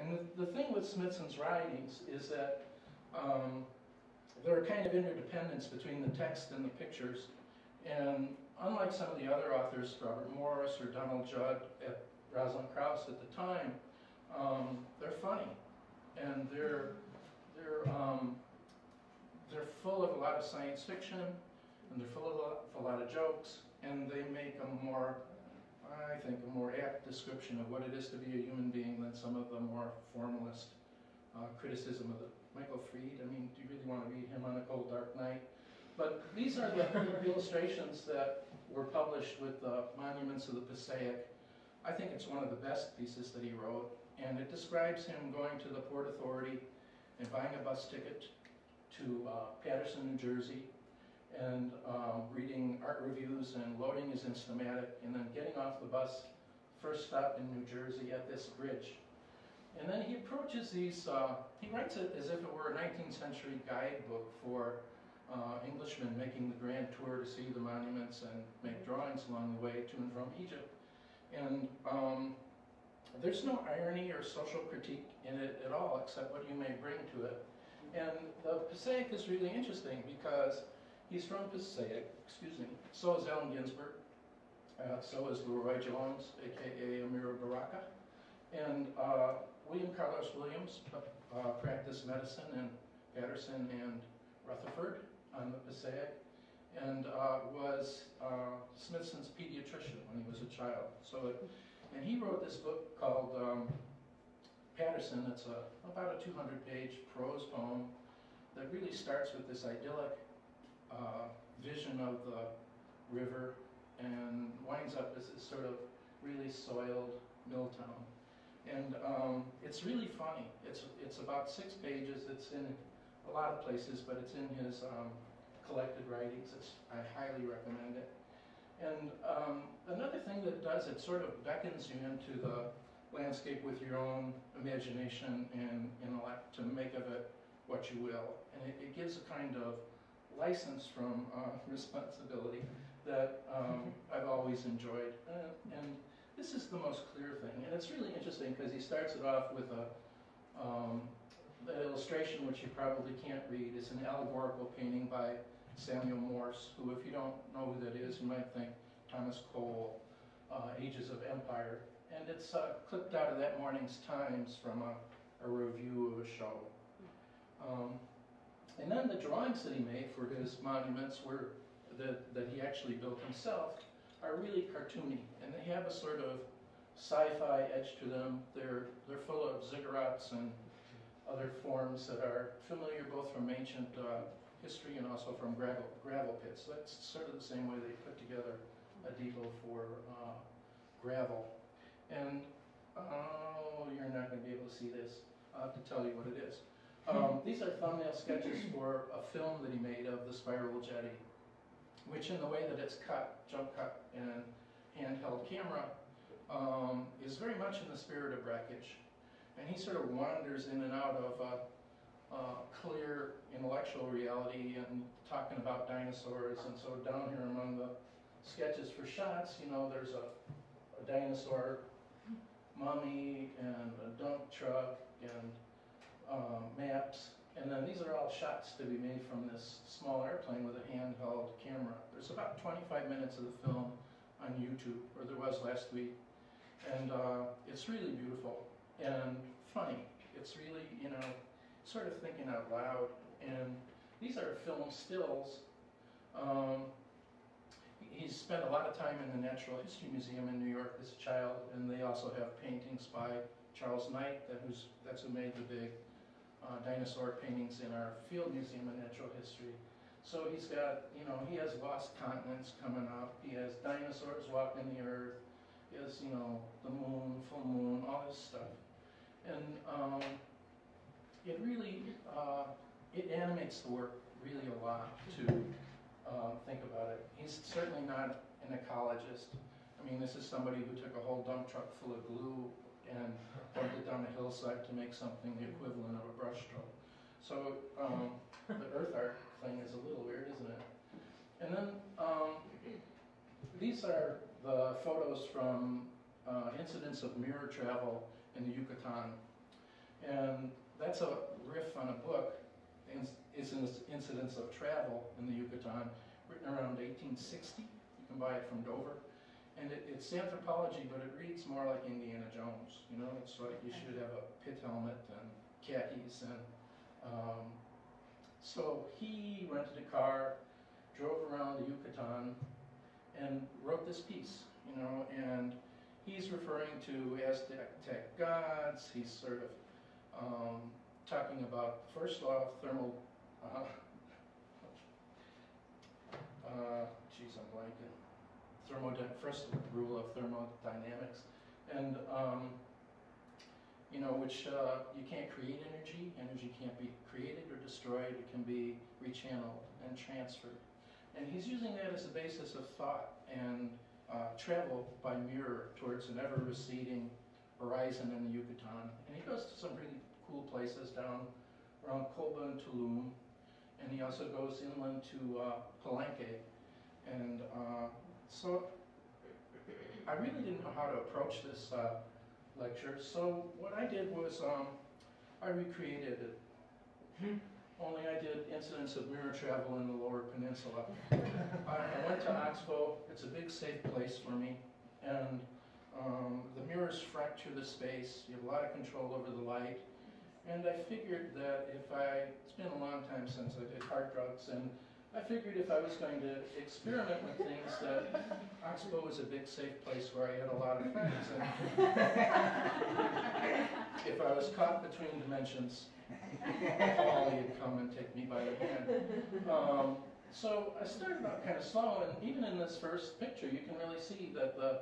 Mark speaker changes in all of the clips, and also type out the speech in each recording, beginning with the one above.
Speaker 1: And the thing with Smithson's writings is that there are kind of interdependence between the text and the pictures. And unlike some of the other authors, Robert Morris or Donald Judd at Rosalind Krauss at the time, they're funny, and they're full of a lot of science fiction, and they're full of a lot of jokes, and they make a more, I think, a more apt description of what it is to be a human being than some of the more formalist criticism of Michael Fried. I mean, do you really want to read him on a cold, dark night? But these are the illustrations that were published with the Monuments of the Passaic. I think it's one of the best pieces that he wrote, and it describes him going to the Port Authority and buying a bus ticket to Paterson, New Jersey, and reading art reviews and loading his Instamatic, and then getting off the bus, first stop in New Jersey at this bridge. And then he approaches these, he writes it as if it were a 19th century guidebook for Englishmen making the grand tour to see the monuments and make drawings along the way to and from Egypt. And there's no irony or social critique in it at all, except what you may bring to it. And the Passaic is really interesting because he's from Passaic, excuse me, so is Allen Ginsberg, so is Leroy Jones, aka Amira Baraka, and William Carlos Williams practiced medicine in Paterson and Rutherford on the Passaic, and was Smithson's pediatrician when he was a child. And he wrote this book called Paterson. It's about a 200-page prose poem that really starts with this idyllic vision of the river and winds up as this sort of really soiled mill town. And it's really funny. It's about 6 pages. It's in a lot of places, but it's in his collected writings. I highly recommend it. And another thing that it does, it sort of beckons you into the landscape with your own imagination and intellect to make of it what you will. And it gives a kind of license from responsibility that I've always enjoyed. And this is the most clear thing. And it's really interesting because he starts it off with the illustration, which you probably can't read, is an allegorical painting by Samuel Morse, who, if you don't know who that is, you might think Thomas Cole, Ages of Empire. And it's clipped out of that morning's Times from a review of a show. And then the drawings that he made for his monuments were that he actually built himself are really cartoony, and they have a sort of sci-fi edge to them. They're full of ziggurats and other forms that are familiar both from ancient history and also from gravel pits. That's sort of the same way they put together a depot for gravel. And you're not going to be able to see this. I'll have to tell you what it is. These are thumbnail sketches for a film that he made of the spiral jetty, which, in the way that it's cut, jump cut, and handheld camera, is very much in the spirit of wreckage. And he sort of wanders in and out of a clear intellectual reality and talking about dinosaurs. And so down here among the sketches for shots, you know, there's a dinosaur mummy and a dump truck and maps. And then these are all shots to be made from this small airplane with a handheld camera. There's about 25 minutes of the film on YouTube, or there was last week. And it's really beautiful and funny. It's really, you know, sort of thinking out loud. And these are film stills. He's spent a lot of time in the Natural History Museum in New York as a child, and they also have paintings by Charles Knight, that's who made the big dinosaur paintings in our Field Museum of Natural History. So he's got, you know, he has lost continents coming up. He has dinosaurs walking the earth. He has, you know, the moon, full moon, all this stuff. And it really, it animates the work really a lot to think about it. He's certainly not an ecologist. I mean, this is somebody who took a whole dump truck full of glue and dumped it down a hillside to make something the equivalent of a brushstroke. So the earth art thing is a little weird, isn't it? And then these are the photos from incidents of mirror travel in the Yucatan. And that's a riff on a book, Incidents of Travel in the Yucatan, written around 1860. You can buy it from Dover. And it's anthropology, but it reads more like Indiana Jones. You know, it's like you should have a pit helmet and khakis. And so he rented a car, drove around the Yucatan, and wrote this piece, you know, and he's referring to Aztec gods. He's sort of talking about the first law of thermal, geez, I'm blanking. First rule of thermodynamics, and you know, which you can't create energy. Energy can't be created or destroyed. It can be rechanneled and transferred. And he's using that as a basis of thought and travel by mirror towards an ever-receding horizon in the Yucatan. And he goes to some really cool places down around Colba and Tulum, and he also goes inland to Palenque. And so I really didn't know how to approach this lecture, so what I did was I recreated it. Only I did incidents of mirror travel in the Lower Peninsula. I went to Oxbow. It's a big, safe place for me, and the mirrors fracture the space. You have a lot of control over the light, and I figured that it's been a long time since I did hard drugs, and I figured if I was going to experiment with things, that Oxbow was a big, safe place where I had a lot of friends, and if I was caught between dimensions, Holly would come and take me by the hand. So I started out kind of slow, and even in this first picture, you can really see that the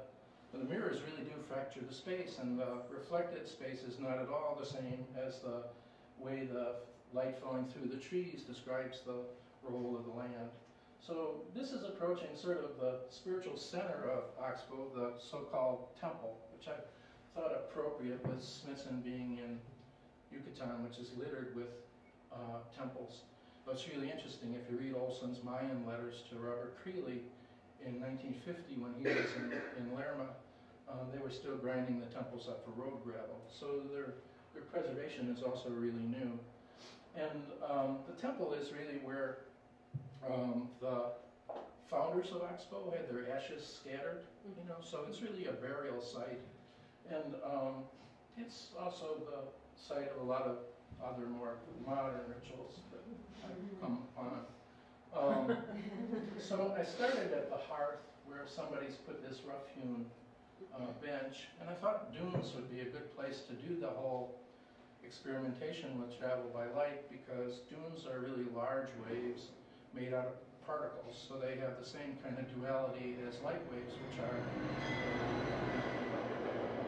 Speaker 1: mirrors really do fracture the space, and the reflected space is not at all the same as the way the light flowing through the trees describes the role of the land. So this is approaching sort of the spiritual center of Oxbow, the so-called temple, which I thought appropriate with Smithson being in Yucatan, which is littered with temples. But it's really interesting if you read Olson's Mayan letters to Robert Creeley in 1950 when he was in Lerma. They were still grinding the temples up for road gravel. So their preservation is also really new. And the temple is really where the founders of Oxbow had their ashes scattered, you know, so it's really a burial site. And it's also the site of a lot of other more modern rituals that I've come upon. So I started at the hearth where somebody's put this rough-hewn bench, and I thought dunes would be a good place to do the whole experimentation with travel by light, because dunes are really large waves made out of particles, so they have the same kind of duality as light waves, which are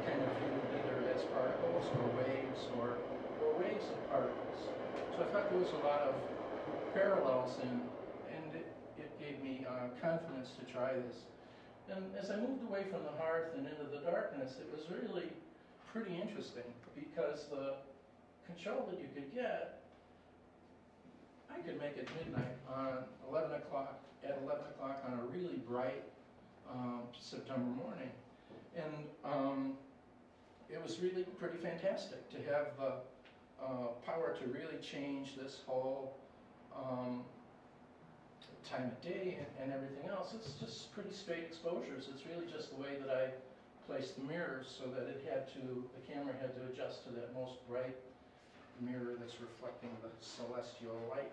Speaker 1: kind of viewed either as particles or waves or waves of particles. So I thought there was a lot of parallels, and it gave me confidence to try this. And as I moved away from the hearth and into the darkness, it was really pretty interesting, because the control that you could get, I could make it midnight on 11 o'clock, at 11 o'clock on a really bright September morning. And it was really pretty fantastic to have the power to really change this whole time of day and everything else. It's just pretty straight exposures. It's really just the way that I placed the mirrors, so that the camera had to adjust to that most bright mirror that's reflecting the celestial light.